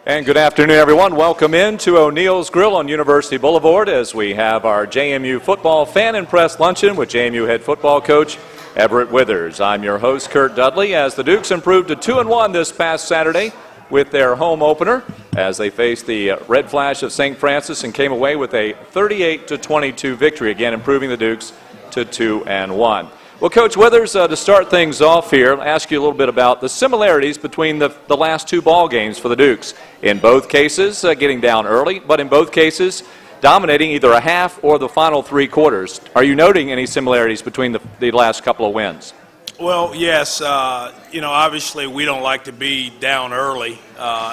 And good afternoon, everyone. Welcome in to O'Neill's Grill on University Boulevard as we have our JMU football fan and press luncheon with JMU head football coach Everett Withers. I'm your host, Kurt Dudley, as the Dukes improved to 2-1 this past Saturday with their home opener as they faced the Red Flash of St. Francis and came away with a 38-22 victory, again improving the Dukes to 2-1. Well, Coach Withers, to start things off here, I'll ask you a little bit about the similarities between the last two ball games for the Dukes. In both cases, getting down early, but in both cases, dominating either a half or the final three quarters. Are you noting any similarities between the last couple of wins? Well, yes. Obviously we don't like to be down early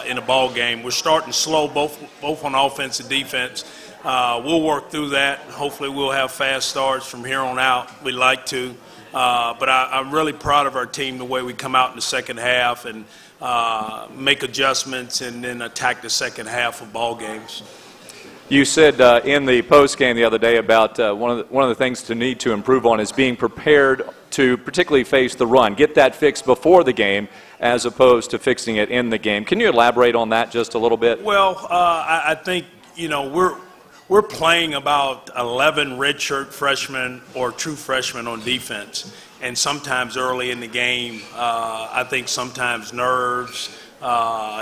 in a ball game. We're starting slow, both on offense and defense. We'll work through that. Hopefully we'll have fast starts from here on out. We'd like to. But I'm really proud of our team, the way we come out in the second half and make adjustments and then attack the second half of ball games. You said in the post game the other day about one of the things to need to improve on is being prepared to particularly face the run, get that fixed before the game as opposed to fixing it in the game. Can you elaborate on that just a little bit? Well, I think we're playing about 11 redshirt freshmen or true freshmen on defense, and sometimes early in the game, I think sometimes nerves,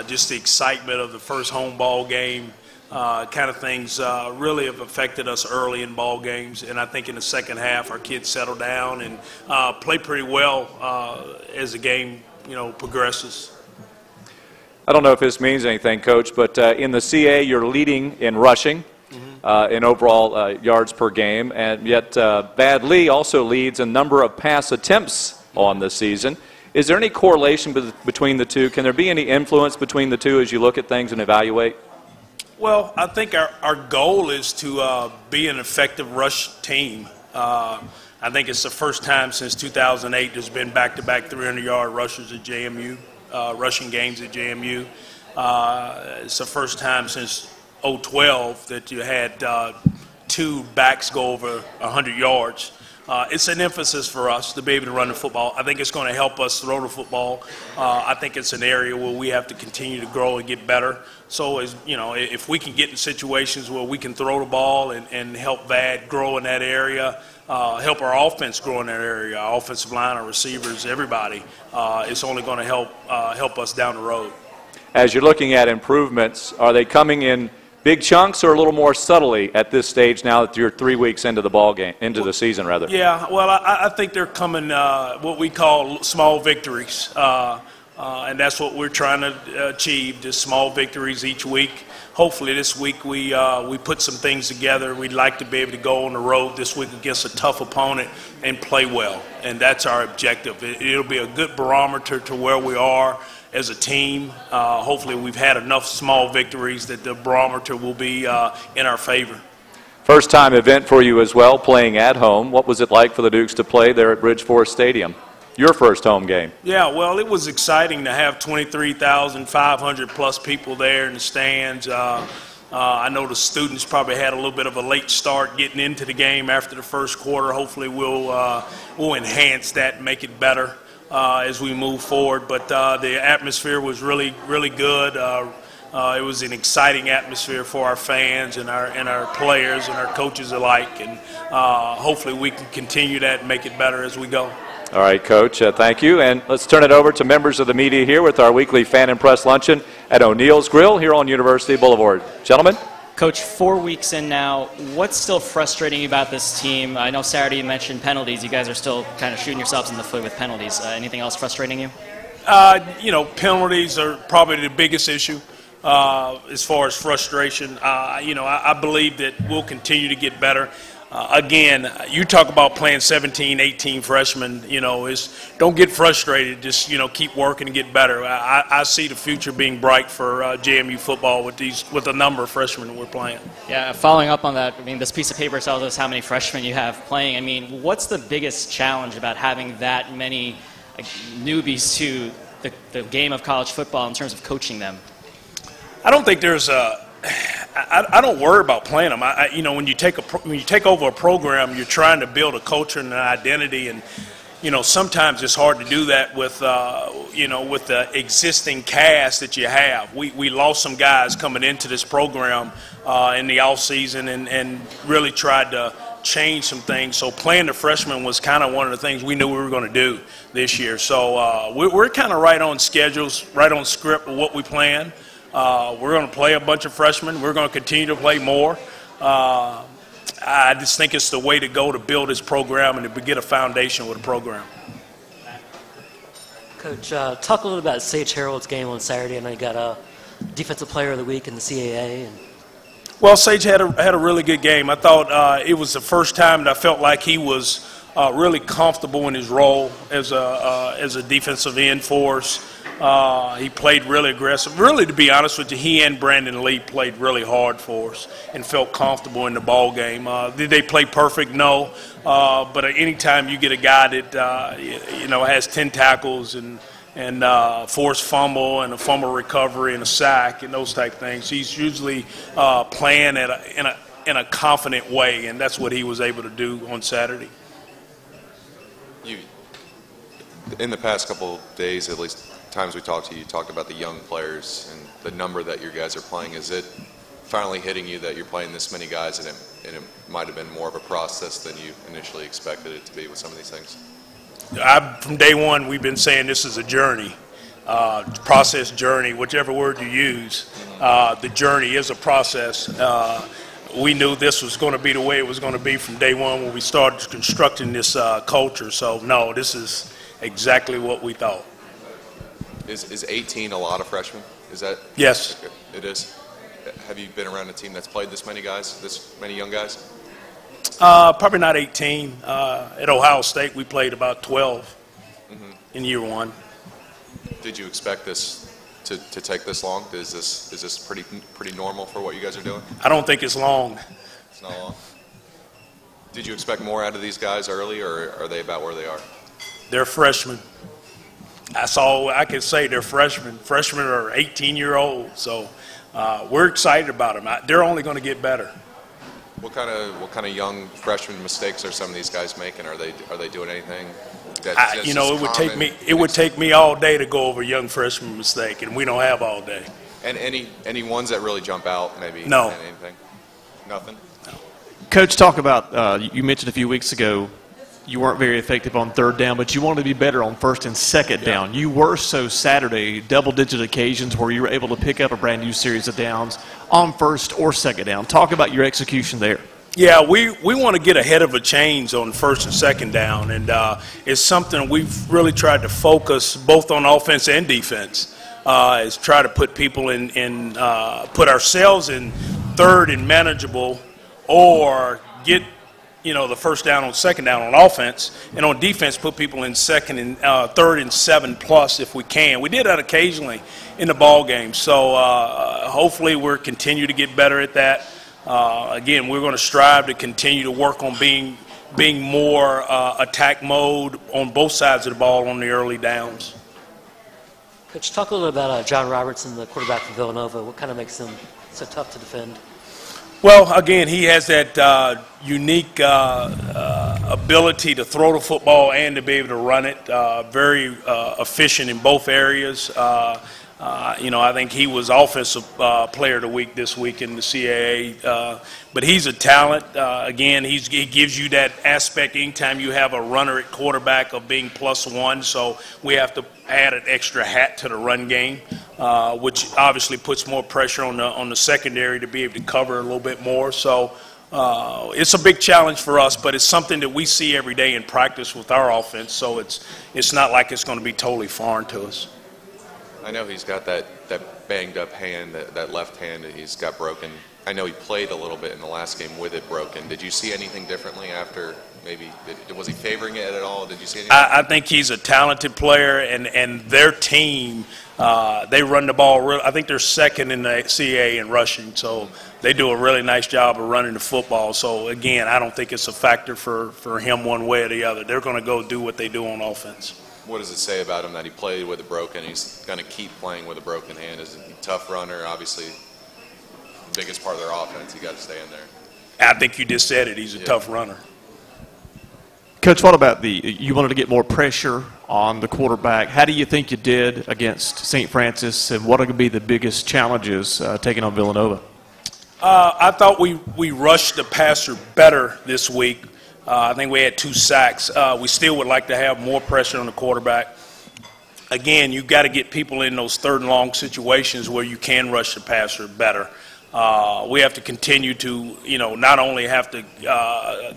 just the excitement of the first home ball game, kind of things really have affected us early in ball games. And I think in the second half, our kids settle down and play pretty well as the game progresses. I don't know if this means anything, Coach, but in the CA, you're leading in rushing. In overall yards per game, and yet Bad Lee also leads a number of pass attempts on the season. Is there any correlation between the two? Can there be any influence between the two as you look at things and evaluate? Well, I think our goal is to be an effective rush team. I think it's the first time since 2008 there's been back-to-back 300-yard rushers at JMU, rushing games at JMU. It's the first time since 2012 that you had two backs go over 100 yards. It's an emphasis for us to be able to run the football. I think it's going to help us throw the football. I think it's an area where we have to continue to grow and get better. So, if we can get in situations where we can throw the ball and help VAD grow in that area, help our offense grow in that area, our offensive line, our receivers, everybody, it's only going to help us down the road. As you're looking at improvements, are they coming in big chunks or a little more subtly at this stage now that you're 3 weeks into the ball game, into the season rather? Yeah, well, I think they're coming what we call small victories, and that's what we're trying to achieve, just small victories each week. Hopefully this week we put some things together. We'd like to be able to go on the road this week against a tough opponent and play well, and that's our objective. It'll be a good barometer to where we are as a team. Hopefully we've had enough small victories that the barometer will be in our favor. First time event for you as well, playing at home. What was it like for the Dukes to play there at Bridgeforth Stadium? Your first home game. Yeah, well, it was exciting to have 23,500 plus people there in the stands. I know the students probably had a little bit of a late start getting into the game after the first quarter. Hopefully we'll enhance that and make it better as we move forward. But the atmosphere was really, really good. It was an exciting atmosphere for our fans and our players and our coaches alike. And hopefully we can continue that and make it better as we go. All right, Coach, thank you. And let's turn it over to members of the media here with our weekly Fan and Press Luncheon at O'Neill's Grill here on University Boulevard. Gentlemen. Coach, 4 weeks in now, what's still frustrating you about this team? I know Saturday you mentioned penalties. You guys are still kind of shooting yourselves in the foot with penalties. Anything else frustrating you? Penalties are probably the biggest issue as far as frustration. I believe that we'll continue to get better. Again, you talk about playing 17, 18 freshmen, don't get frustrated. Just, keep working and get better. I see the future being bright for JMU football with the number of freshmen that we're playing. Yeah, following up on that, this piece of paper tells us how many freshmen you have playing. What's the biggest challenge about having that many newbies to the game of college football in terms of coaching them? I don't think there's I don't worry about playing them. When you take over a program, you're trying to build a culture and an identity, and sometimes it's hard to do that with, with the existing cast that you have. We lost some guys coming into this program in the off season and really tried to change some things. So playing the freshmen was kind of one of the things we knew we were going to do this year. So we're kind of right on schedules, right on script of what we plan. We're going to play a bunch of freshmen. We're going to continue to play more. I just think it's the way to go to build this program and to get a foundation with a program. Coach, talk a little about Sage Harold's game on Saturday. I know you got a Defensive Player of the Week in the CAA. Well, Sage had a really good game. I thought it was the first time that I felt like he was really comfortable in his role as a defensive end for us. He played really aggressive. Really, to be honest with you, he and Brandon Lee played really hard for us and felt comfortable in the ball game. Did they play perfect? No. But anytime you get a guy that has 10 tackles and forced fumble and a fumble recovery and a sack and those type of things, he's usually playing in a confident way, and that's what he was able to do on Saturday. In the past couple of days, at least times we talked to you, you talked about the young players and the number that your guys are playing. Is it finally hitting you that you're playing this many guys and it might have been more of a process than you initially expected it to be with some of these things? From day one, we've been saying this is a journey, process journey, whichever word you use. The journey is a process. We knew this was going to be the way it was going to be from day one when we started constructing this culture. So, no, this is exactly what we thought. Is 18 a lot of freshmen? Is that? Yes. It is. Have you been around a team that's played this many guys, this many young guys? Probably not 18. At Ohio State, we played about 12 in year one. Did you expect this to take this long? Is this pretty normal for what you guys are doing? I don't think it's long. It's not long. Did you expect more out of these guys early, or are they about where they are? They're freshmen. That's all I can say. They're freshmen. Freshmen are 18-year-olds, so we're excited about them. They're only going to get better. What kind of young freshman mistakes are some of these guys making? Are they doing anything? It would take me all day to go over young freshman mistake, and we don't have all day. And any ones that really jump out? Maybe no. Anything? Nothing. No. Coach, talk about you mentioned a few weeks ago you weren't very effective on third down, but you wanted to be better on first and second down. You were so Saturday, double-digit occasions where you were able to pick up a brand new series of downs on first or second down. Talk about your execution there. Yeah, we want to get ahead of a chains on first and second down, and it's something we've really tried to focus both on offense and defense. Is try to put people put ourselves in third and manageable, or get the first down on second down on offense, and on defense put people in second and third and 7+ if we can. We did that occasionally in the ball game, so hopefully we'll continue to get better at that. Again, we're going to strive to continue to work on being more attack mode on both sides of the ball on the early downs. Coach, talk a little about John Robertson, the quarterback from Villanova. What kind of makes him so tough to defend? Well, again, he has that unique ability to throw the football and to be able to run it. Very efficient in both areas. I think he was Offensive Player of the Week this week in the CAA. But he's a talent. Again, he gives you that aspect anytime you have a runner at quarterback of being +1. So we have to add an extra hat to the run game, which obviously puts more pressure on the secondary to be able to cover a little bit more. So it's a big challenge for us, but it's something that we see every day in practice with our offense. So it's not like it's going to be totally foreign to us. I know he's got that banged up hand, that left hand that he's got broken. I know he played a little bit in the last game with it broken. Did you see anything differently after? Maybe was he favoring it at all? Did you see anything? I think he's a talented player, and their team, they run the ball I think they're second in the CAA in rushing, so they do a really nice job of running the football. So again, I don't think it's a factor for him one way or the other. They're going to go do what they do on offense. What does it say about him that he played with a broken? He's going to keep playing with a broken hand. Is he a tough runner? Obviously, the biggest part of their offense. You got to stay in there. I think you just said it. He's a tough runner. Coach, what about you wanted to get more pressure on the quarterback. How do you think you did against St. Francis, and what are going to be the biggest challenges taking on Villanova? I thought we rushed the passer better this week. I think we had 2 sacks. We still would like to have more pressure on the quarterback. Again, you've got to get people in those 3rd and long situations where you can rush the passer better. We have to continue to, not only have to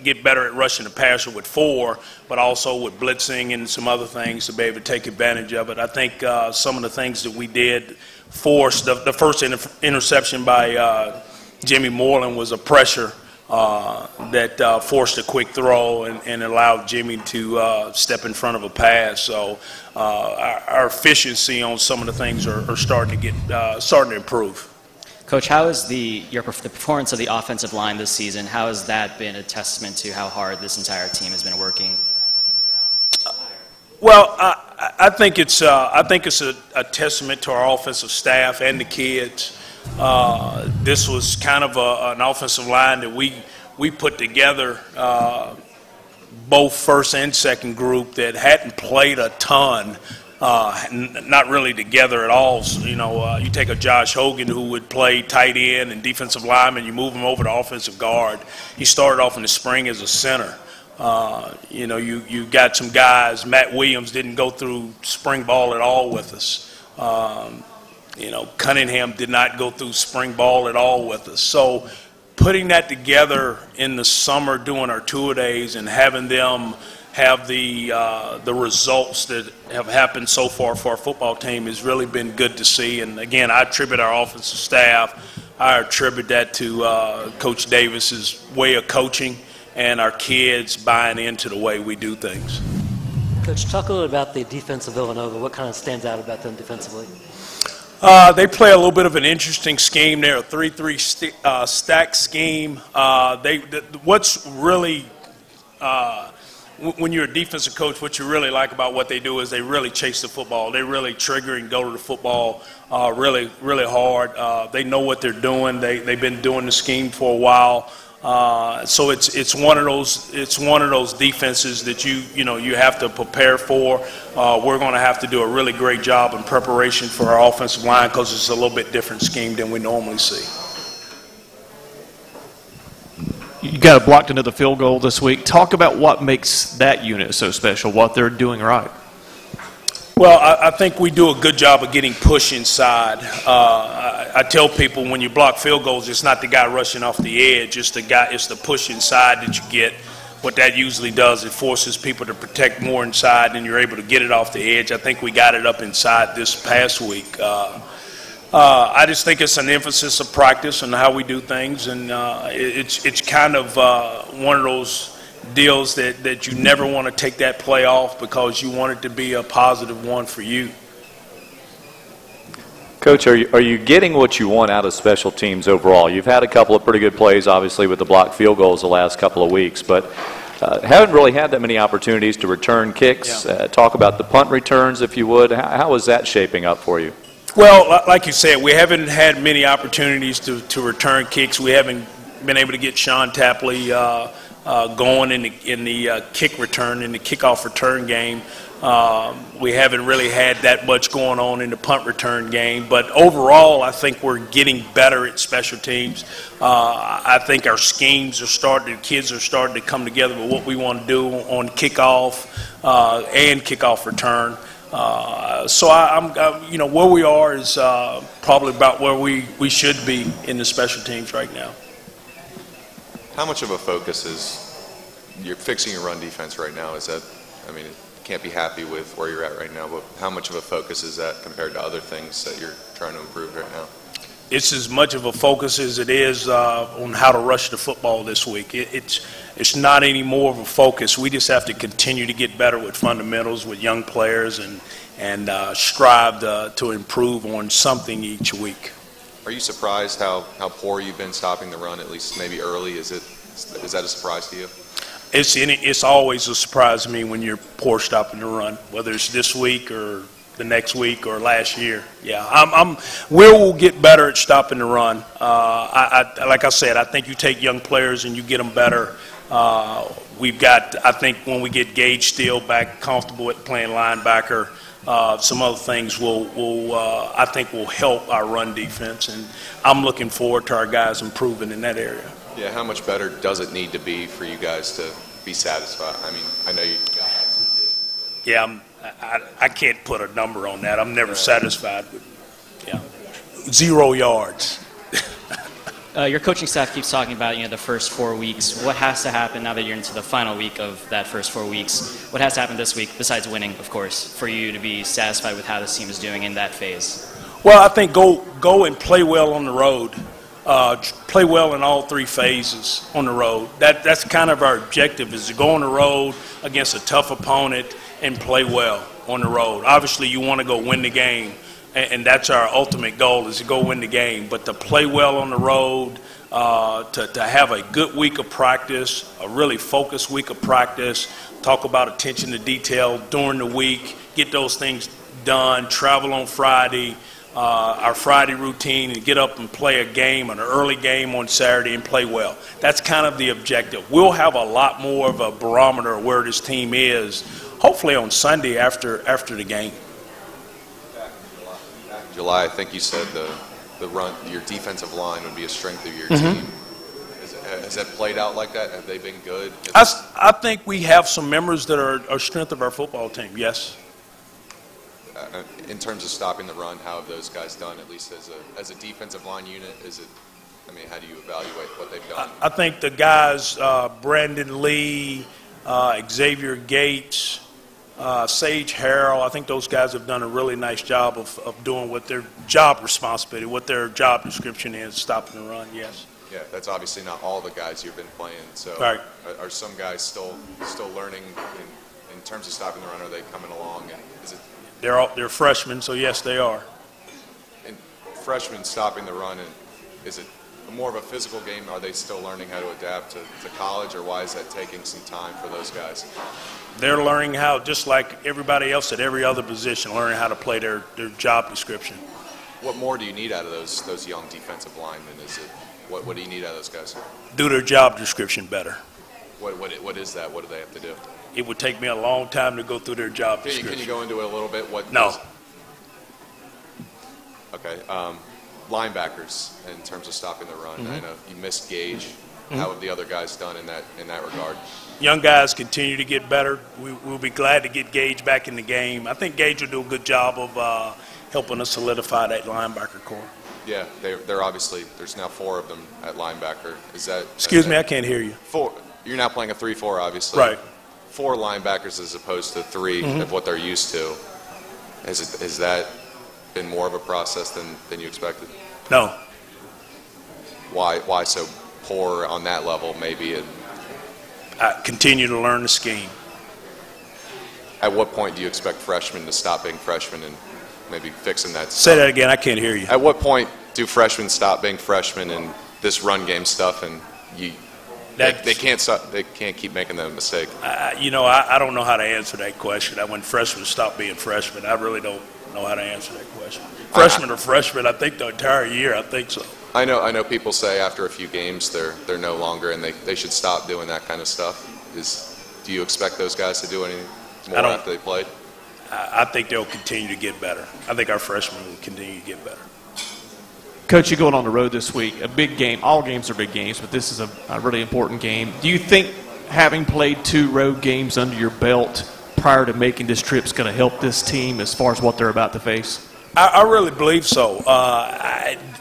get better at rushing the passer with 4, but also with blitzing and some other things to be able to take advantage of it. I think some of the things that we did forced, the first interception by Jimmy Moreland was a pressure that forced a quick throw and allowed Jimmy to step in front of a pass. So our efficiency on some of the things are starting to improve. Coach, how is the performance of the offensive line this season? How has that been a testament to how hard this entire team has been working? Well, I think it's a testament to our offensive staff and the kids. This was kind of an offensive line that we put together, both first and second group, that hadn't played a ton. Not really together at all. So, you take a Josh Hogan who would play tight end and defensive lineman, you move him over to offensive guard. He started off in the spring as a center. You got some guys. Matt Williams didn't go through spring ball at all with us. Cunningham did not go through spring ball at all with us. So putting that together in the summer, doing our two-a-days and having them have the results that have happened so far for our football team has really been good to see. And again, I attribute our offensive staff. I attribute that to Coach Davis's way of coaching and our kids buying into the way we do things. Coach, talk a little about the defense of Villanova. What kind of stands out about them defensively? They play a little bit of an interesting scheme. They're a 3-3 stack scheme. What's really when you're a defensive coach, what you really like about what they do is they really chase the football. They really trigger and go to the football really, really hard. They know what they're doing. They've been doing the scheme for a while. So it's one of those defenses that you have to prepare for. We're going to have to do a really great job in preparation for our offensive line because it's a little bit different scheme than we normally see. You got blocked into the field goal this week. Talk about what makes that unit so special, what they're doing right. Well, I think we do a good job of getting push inside. I tell people when you block field goals, it's not the guy rushing off the edge. It's the push inside that you get. What that usually does, it forces people to protect more inside, and you're able to get it off the edge. I think we got it up inside this past week. I just think it's an emphasis of practice and how we do things, and it's kind of one of those deals that you never want to take that play off because you want it to be a positive one for you. Coach, are you getting what you want out of special teams overall? You've had a couple of pretty good plays, obviously, with the blocked field goals the last couple of weeks, but haven't really had that many opportunities to return kicks. Yeah. Talk about the punt returns, if you would. How is that shaping up for you? Well, like you said, we haven't had many opportunities to return kicks. We haven't been able to get Sean Tapley going in the kick return, in the kickoff return game. We haven't really had that much going on in the punt return game. But overall, I think we're getting better at special teams. I think our schemes the kids are starting to come together with what we want to do on kickoff and kickoff return. So where we are is probably about where we should be in the special teams right now. How much of a focus is you're fixing your run defense right now? Can't be happy with where you're at right now, but how much of a focus is that compared to other things that you're trying to improve right now? It's as much of a focus as it is on how to rush the football this week. It's not any more of a focus. We just have to continue to get better with fundamentals with young players and strive to improve on something each week. Are you surprised how poor you've been stopping the run, at least maybe early? Is that a surprise to you? It's always a surprise to me when you're poor stopping the run, whether it's this week or the next week or last year. Yeah, we'll get better at stopping the run. Like I said, I think you take young players and you get them better We've got, I think, when we get Gage Steele back comfortable at playing linebacker, some other things I think will help our run defense, and I'm looking forward to our guys improving in that area. Yeah, how much better does it need to be for you guys to be satisfied? I mean, I know you. Yeah, I can't put a number on that. I'm never satisfied with 0 yards. Your coaching staff keeps talking about the first 4 weeks. What has to happen now that you're into the final week of that first 4 weeks? What has to happen this week, besides winning, of course, for you to be satisfied with how this team is doing in that phase? Well, I think go and play well on the road. Play well in all 3 phases on the road. That's kind of our objective, is to go on the road against a tough opponent and play well on the road. Obviously, you want to go win the game, and that's our ultimate goal, is to go win the game. But to play well on the road, to have a good week of practice, a really focused week of practice, talk about attention to detail during the week, get those things done, travel on Friday, our Friday routine, and get up and play a game, an early game on Saturday, and play well. That's kind of the objective. We'll have a lot more of a barometer of where this team is, hopefully on Sunday after the game. Back in July, I think you said the run, your defensive line would be a strength of your team. Has that played out like that? Have they been good? I think we have some members that are a strength of our football team, yes. In terms of stopping the run, how have those guys done, at least as a defensive line unit? How do you evaluate what they've done? I think the guys, Brandon Lee, Xavier Gates, Sage Harrell, I think those guys have done a really nice job of doing what their job responsibility, what their job description is, stopping the run, yes. Yeah, that's obviously not all the guys you've been playing. So right. Are some guys still learning in terms of stopping the run? Are they coming along? And is it? They're freshmen, so yes, they are. And freshmen stopping the run, and is it more of a physical game? Are they still learning how to adapt to college, or why is that taking some time for those guys? They're learning how, just like everybody else at every other position, learning how to play their job description. What more do you need out of those young defensive linemen? What do you need out of those guys? Do their job description better. What is that? What do they have to do? It would take me a long time to go through their job description. Can you go into it a little bit? No. Okay. Linebackers, in terms of stopping the run. I know you missed Gage. How have the other guys done in that regard? Young guys continue to get better. We'll be glad to get Gage back in the game. I think Gage will do a good job of helping us solidify that linebacker core. Yeah, they're obviously, there's now 4 of them at linebacker. Excuse me, I can't hear you. 4. You're now playing a 3-4, obviously. Right. 4 linebackers as opposed to 3 of what they're used to. Has that been more of a process than you expected? No. Why so poor on that level, maybe? I continue to learn the scheme. At what point do you expect freshmen to stop being freshmen and maybe fixing that stuff? Say that again, I can't hear you. At what point do freshmen stop being freshmen and this run game stuff, and they can't stop, they can't keep making that mistake? I don't know how to answer that question. When freshmen stop being freshmen, I really don't know how to answer that question. Freshmen are freshmen, I think, the entire year. I think so. I know people say after a few games they're no longer, and they should stop doing that kind of stuff. Do you expect those guys to do anything more after they played? I think they'll continue to get better. I think our freshmen will continue to get better. Coach, you're going on the road this week. A big game. All games are big games, but this is a really important game. Do you think having played 2 road games under your belt prior to making this trip is going to help this team as far as what they're about to face? I really believe so.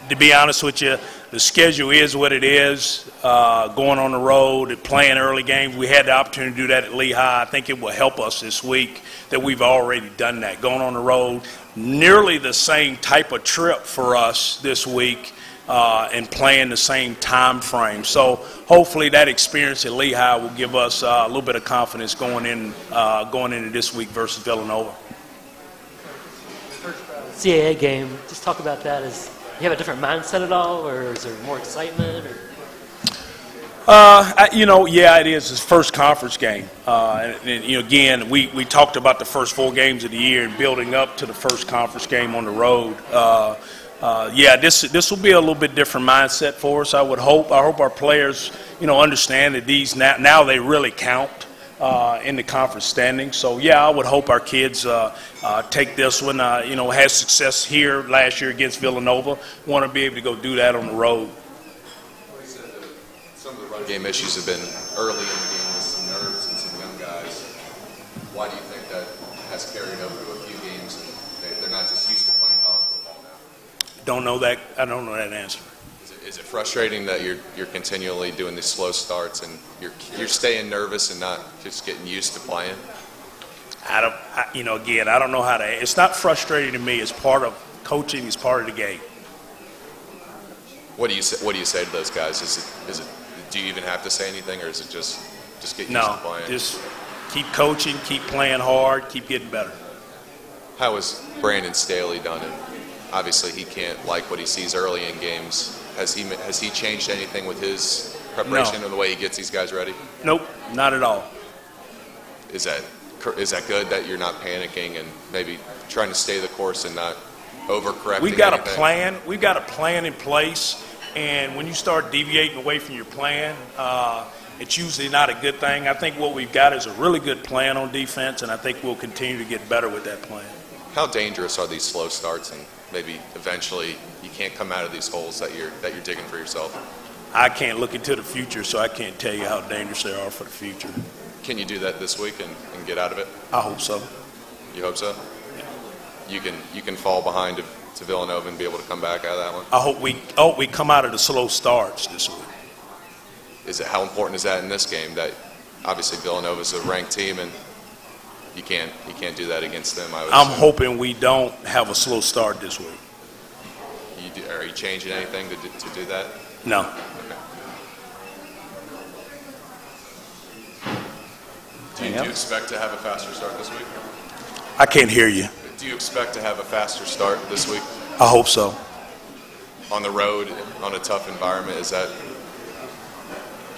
To be honest with you, the schedule is what it is. Going on the road and playing early games, we had the opportunity to do that at Lehigh. I think it will help us this week that we've already done that. Going on the road, nearly the same type of trip for us this week, and playing the same time frame. So hopefully that experience at Lehigh will give us a little bit of confidence going into this week versus Villanova. CAA game, just talk about that. Do you have a different mindset at all, or is there more excitement? Yeah, it is. It's first conference game. Again, we talked about the first 4 games of the year and building up to the first conference game on the road. yeah, this will be a little bit different mindset for us. I hope our players, understand that these now they really count in the conference standings. So yeah, I would hope our kids take this one. Had success here last year against Villanova. Want to be able to go do that on the road. Some of the run game issues have been early in the game with some nerves and some young guys. Why do you think that has carried over to a few games and they're not just used to playing college football now? Don't know that. I don't know that answer. Is it frustrating that you're continually doing these slow starts and you're staying nervous and not just getting used to playing? Again, I don't know how to. It's not frustrating to me. It's part of coaching. It's part of the game. What do you say to those guys? Is it? Do you even have to say anything, or is it just get used to playing? No, just keep coaching, keep playing hard, keep getting better. How has Brandon Staley done it? Obviously, he can't like what he sees early in games. Has he changed anything with his preparation and the way he gets these guys ready? Nope, not at all. Is that good that you're not panicking and maybe trying to stay the course and not overcorrecting? We've got a plan. We've got a plan in place, and when you start deviating away from your plan, it's usually not a good thing. I think what we've got is a really good plan on defense, and I think we'll continue to get better with that plan. How dangerous are these slow starts, and maybe eventually you can't come out of these holes that you're digging for yourself? I can't look into the future, so I can't tell you how dangerous they are for the future. Can you do that this week and get out of it? I hope so. You hope so? Yeah. You can fall behind to Villanova and be able to come back out of that one? I hope we come out of the slow starts this week. How important is that in this game? That obviously Villanova's a ranked team, and you can't do that against them. I'm hoping we don't have a slow start this week. Are you changing anything to do that? No. Okay. Do you expect to have a faster start this week? I can't hear you. Do you expect to have a faster start this week? I hope so. On the road, on a tough environment, is that?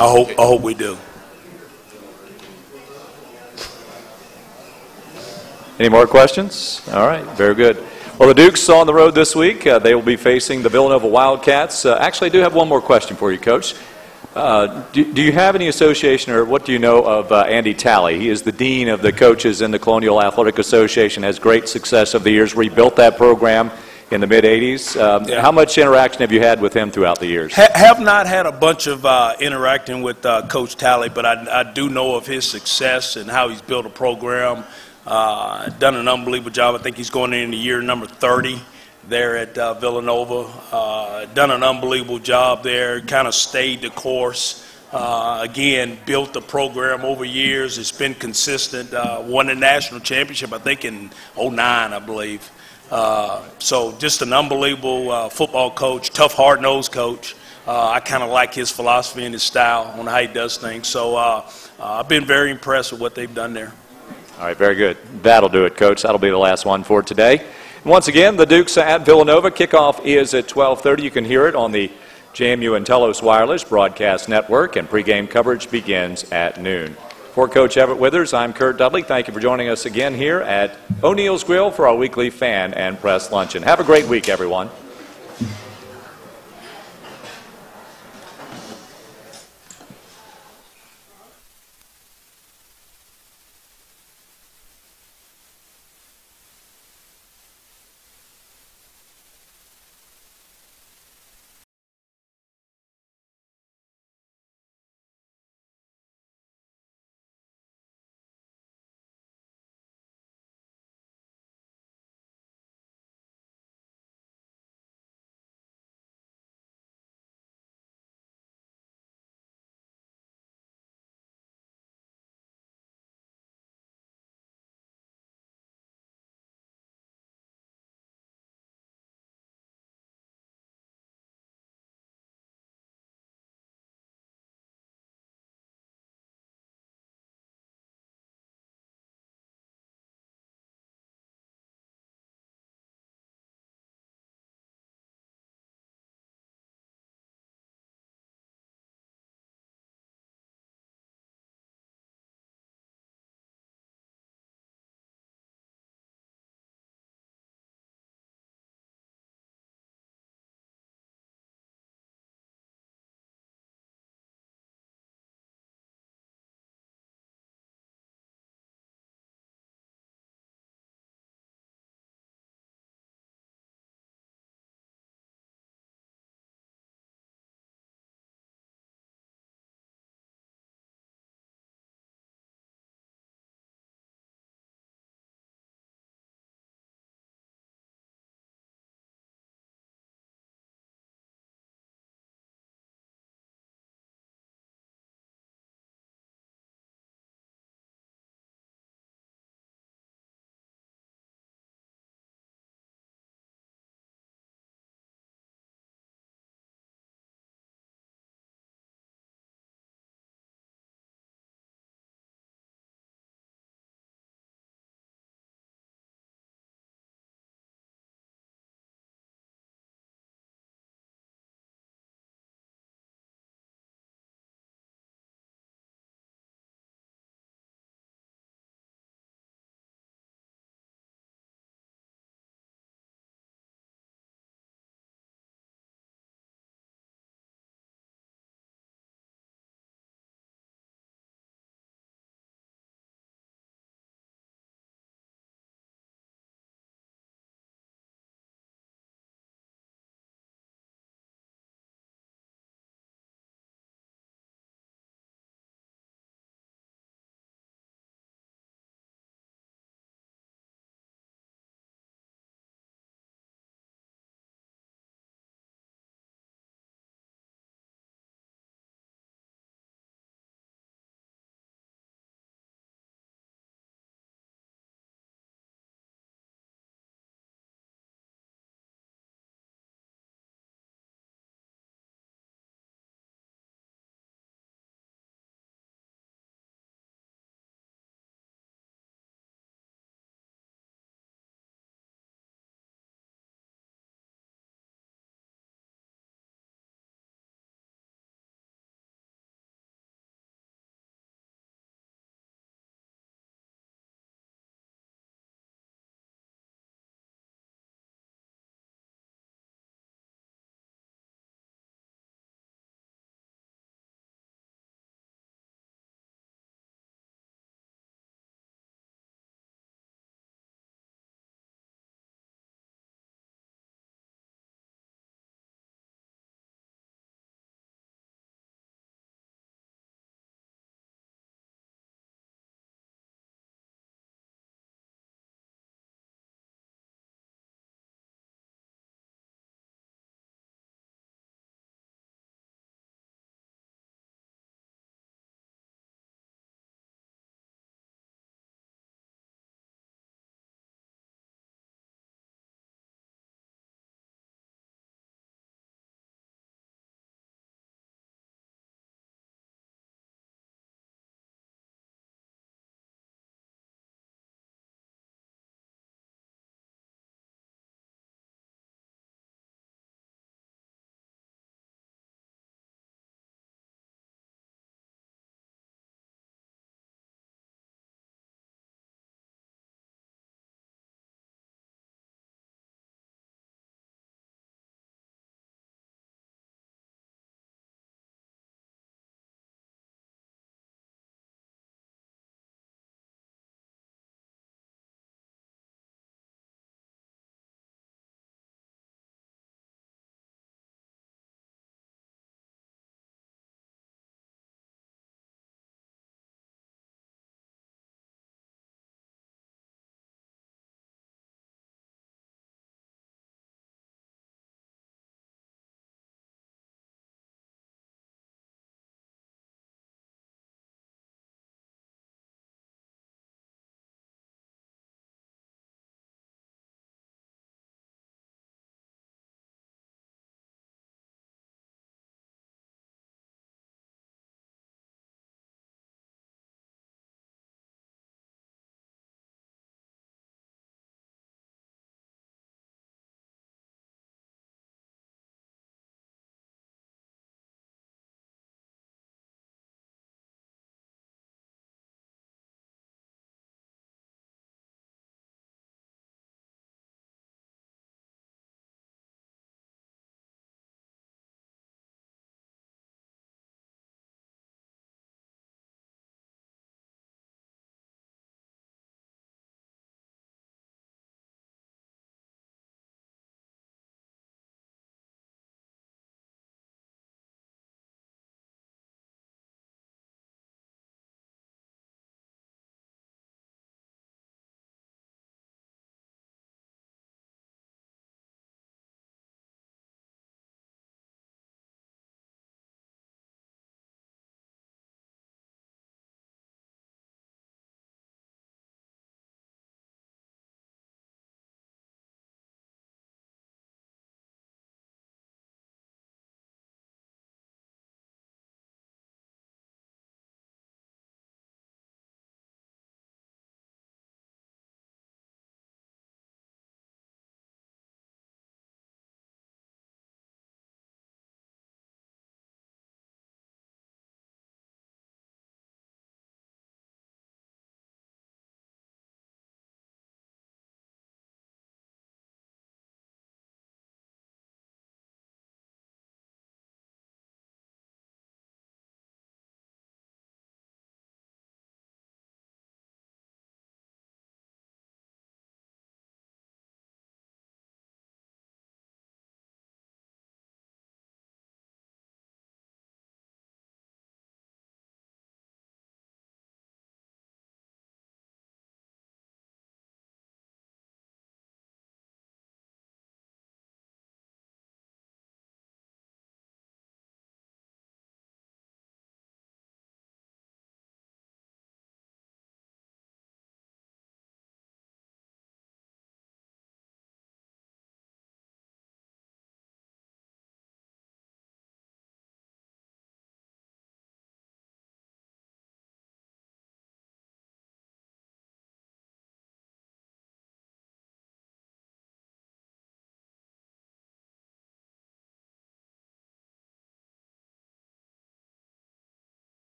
I hope we do. Any more questions? All right, very good. Well, the Dukes on the road this week. They will be facing the Villanova Wildcats. Actually, I do have one more question for you, Coach. Do you have any association, or what do you know of Andy Talley? He is the dean of the coaches in the Colonial Athletic Association, has great success over the years, rebuilt that program in the mid-'80s. How much interaction have you had with him throughout the years? Have not had a bunch of interacting with Coach Talley, but I do know of his success and how he's built a program. Done an unbelievable job. I think he's going in the year number 30 there at Villanova. Done an unbelievable job there, kind of stayed the course. Again, built the program over years. It's been consistent. Won the national championship, I think, in '09, I believe. So just an unbelievable football coach, tough, hard-nosed coach. I kind of like his philosophy and his style on how he does things. So I've been very impressed with what they've done there. All right, very good. That'll do it, Coach. That'll be the last one for today. And once again, the Dukes at Villanova. Kickoff is at 12:30. You can hear it on the JMU and Telos Wireless Broadcast Network, and pregame coverage begins at noon. For Coach Everett Withers, I'm Kurt Dudley. Thank you for joining us again here at O'Neill's Grill for our weekly Fan and Press Luncheon. Have a great week, everyone.